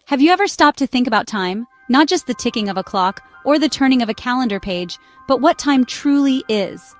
Have you ever stopped to think about time? Not just the ticking of a clock or the turning of a calendar page, but what time truly is.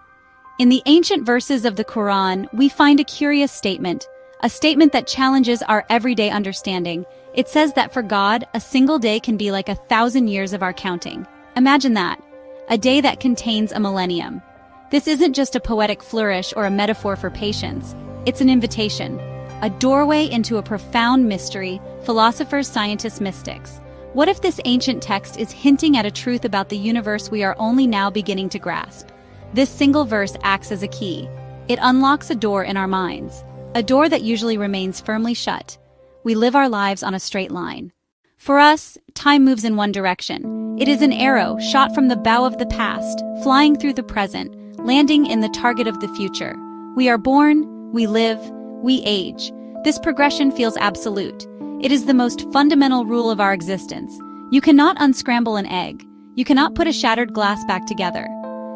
In the ancient verses of the Qur'an, we find a curious statement, a statement that challenges our everyday understanding. It says that for God, a single day can be like 1,000 years of our counting. Imagine that, a day that contains a millennium. This isn't just a poetic flourish or a metaphor for patience. It's an invitation, a doorway into a profound mystery, philosophers, scientists, mystics. What if this ancient text is hinting at a truth about the universe we are only now beginning to grasp? This single verse acts as a key. It unlocks a door in our minds, a door that usually remains firmly shut. We live our lives on a straight line. For us, time moves in one direction. It is an arrow shot from the bow of the past, flying through the present, landing in the target of the future. We are born, we live, we age. This progression feels absolute. It is the most fundamental rule of our existence. You cannot unscramble an egg. You cannot put a shattered glass back together.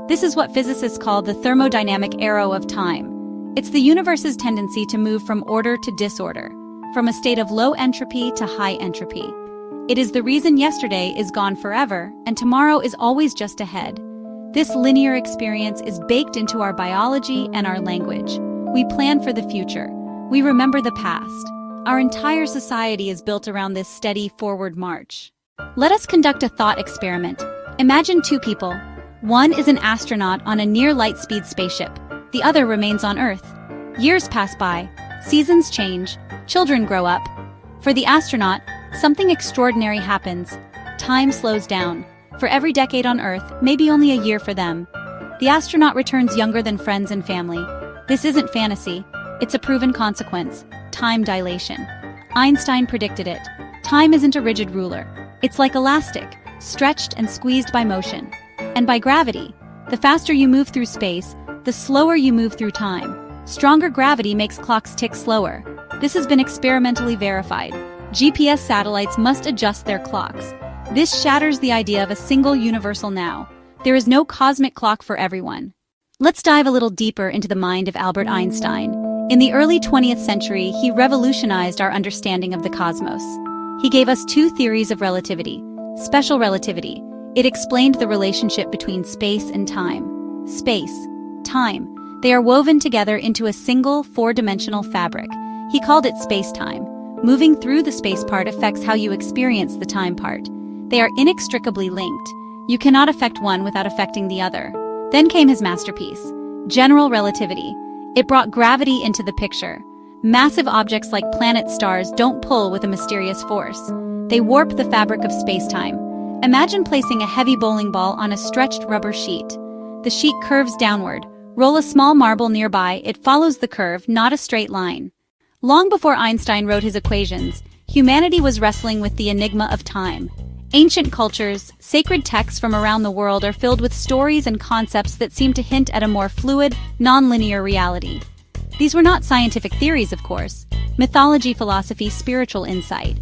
This is what physicists call the thermodynamic arrow of time. It's the universe's tendency to move from order to disorder, from a state of low entropy to high entropy. It is the reason yesterday is gone forever and tomorrow is always just ahead. This linear experience is baked into our biology and our language. We plan for the future. We remember the past. Our entire society is built around this steady forward march. Let us conduct a thought experiment. Imagine two people. One is an astronaut on a near-light-speed spaceship. The other remains on Earth. Years pass by. Seasons change. Children grow up. For the astronaut, something extraordinary happens. Time slows down. For every decade on Earth, maybe only a year for them. The astronaut returns younger than friends and family. This isn't fantasy. It's a proven consequence. Time dilation. Einstein predicted it. Time isn't a rigid ruler. It's like elastic, stretched and squeezed by motion. And by gravity. The faster you move through space, the slower you move through time. Stronger gravity makes clocks tick slower. This has been experimentally verified. GPS satellites must adjust their clocks. This shatters the idea of a single universal now. There is no cosmic clock for everyone. Let's dive a little deeper into the mind of Albert Einstein. In the early 20th century, he revolutionized our understanding of the cosmos. He gave us two theories of relativity. Special relativity. It explained the relationship between space and time. Space, time. They are woven together into a single, four-dimensional fabric. He called it space-time. Moving through the space part affects how you experience the time part. They are inextricably linked. You cannot affect one without affecting the other. Then came his masterpiece, general relativity. It brought gravity into the picture. Massive objects like planets, stars don't pull with a mysterious force. They warp the fabric of space-time. Imagine placing a heavy bowling ball on a stretched rubber sheet. The sheet curves downward. Roll a small marble nearby, it follows the curve, not a straight line. Long before Einstein wrote his equations, humanity was wrestling with the enigma of time. Ancient cultures, sacred texts from around the world are filled with stories and concepts that seem to hint at a more fluid, non-linear reality. These were not scientific theories, of course. Mythology, philosophy, spiritual insight.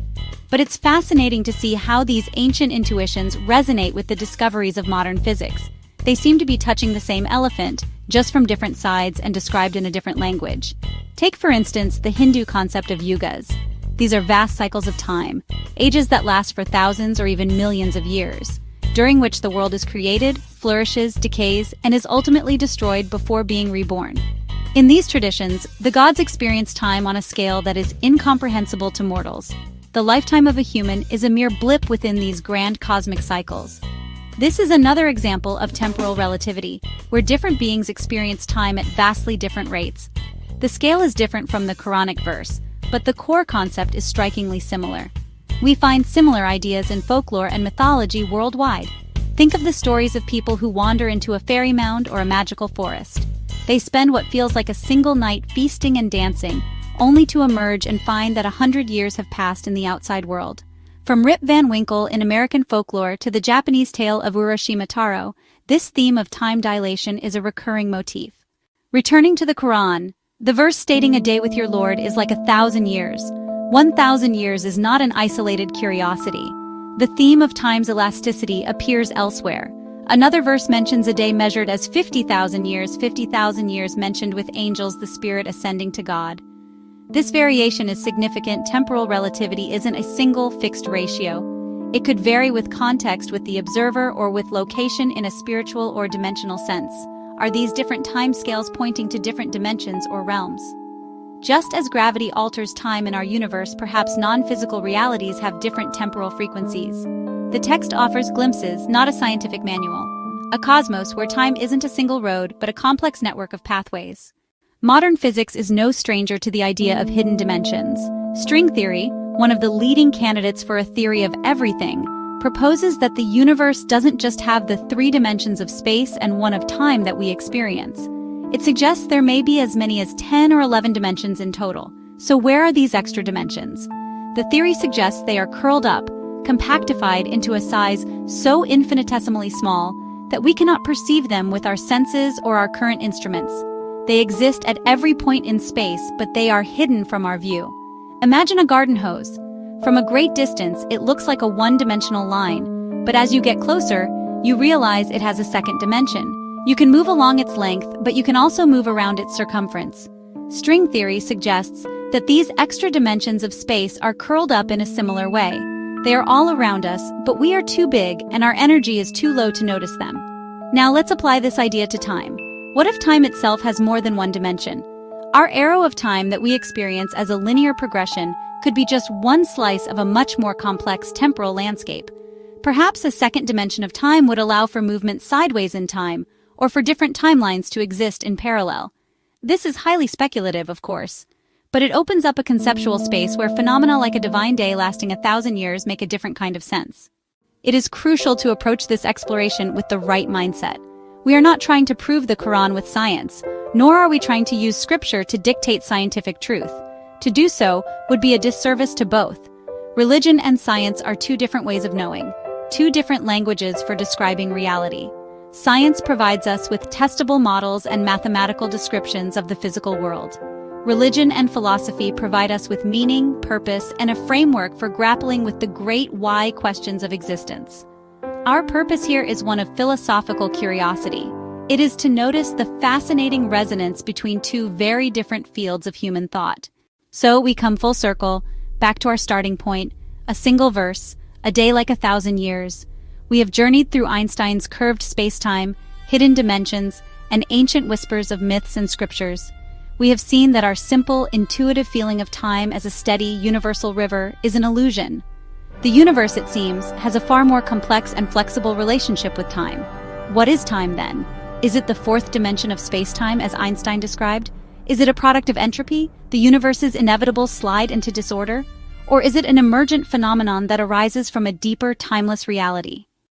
But it's fascinating to see how these ancient intuitions resonate with the discoveries of modern physics. They seem to be touching the same elephant, just from different sides and described in a different language. Take, for instance, the Hindu concept of yugas. These are vast cycles of time, ages that last for thousands or even millions of years, during which the world is created, flourishes, decays, and is ultimately destroyed before being reborn. In these traditions, the gods experience time on a scale that is incomprehensible to mortals. The lifetime of a human is a mere blip within these grand cosmic cycles. This is another example of temporal relativity, where different beings experience time at vastly different rates. The scale is different from the Quranic verse, but the core concept is strikingly similar. We find similar ideas in folklore and mythology worldwide. Think of the stories of people who wander into a fairy mound or a magical forest. They spend what feels like a single night feasting and dancing, only to emerge and find that 100 years have passed in the outside world. From Rip Van Winkle in American folklore to the Japanese tale of Urashima Taro, this theme of time dilation is a recurring motif. Returning to the Quran, the verse stating a day with your Lord is like 1,000 years. 1,000 years is not an isolated curiosity. The theme of time's elasticity appears elsewhere. Another verse mentions a day measured as 50,000 years mentioned with angels, the spirit ascending to God. This variation is significant. Temporal relativity isn't a single fixed ratio. It could vary with context with the observer or with location in a spiritual or dimensional sense. Are these different timescales pointing to different dimensions or realms? Just as gravity alters time in our universe, perhaps non-physical realities have different temporal frequencies. The text offers glimpses, not a scientific manual. A cosmos where time isn't a single road, but a complex network of pathways. Modern physics is no stranger to the idea of hidden dimensions. String theory, one of the leading candidates for a theory of everything, proposes that the universe doesn't just have the 3 dimensions of space and 1 of time that we experience. It suggests there may be as many as 10 or 11 dimensions in total. So where are these extra dimensions? The theory suggests they are curled up, compactified into a size so infinitesimally small that we cannot perceive them with our senses or our current instruments. They exist at every point in space, but they are hidden from our view. Imagine a garden hose. From a great distance, it looks like a one-dimensional line, but as you get closer, you realize it has a second dimension. You can move along its length, but you can also move around its circumference. String theory suggests that these extra dimensions of space are curled up in a similar way. They are all around us, but we are too big and our energy is too low to notice them. Now let's apply this idea to time. What if time itself has more than one dimension? Our arrow of time that we experience as a linear progression could be just one slice of a much more complex temporal landscape. Perhaps a second dimension of time would allow for movement sideways in time, or for different timelines to exist in parallel. This is highly speculative, of course, but it opens up a conceptual space where phenomena like a divine day lasting 1,000 years make a different kind of sense. It is crucial to approach this exploration with the right mindset. We are not trying to prove the Qur'an with science, nor are we trying to use scripture to dictate scientific truth. To do so would be a disservice to both. Religion and science are 2 different ways of knowing, 2 different languages for describing reality. Science provides us with testable models and mathematical descriptions of the physical world. Religion and philosophy provide us with meaning, purpose, and a framework for grappling with the great why questions of existence. Our purpose here is one of philosophical curiosity. It is to notice the fascinating resonance between 2 very different fields of human thought. So we come full circle, back to our starting point, a single verse, a day like 1,000 years. We have journeyed through Einstein's curved space-time, hidden dimensions, and ancient whispers of myths and scriptures. We have seen that our simple, intuitive feeling of time as a steady, universal river is an illusion. The universe, it seems, has a far more complex and flexible relationship with time. What is time, then? Is it the 4th dimension of space-time, as Einstein described? Is it a product of entropy, the universe's inevitable slide into disorder? Or is it an emergent phenomenon that arises from a deeper, timeless reality?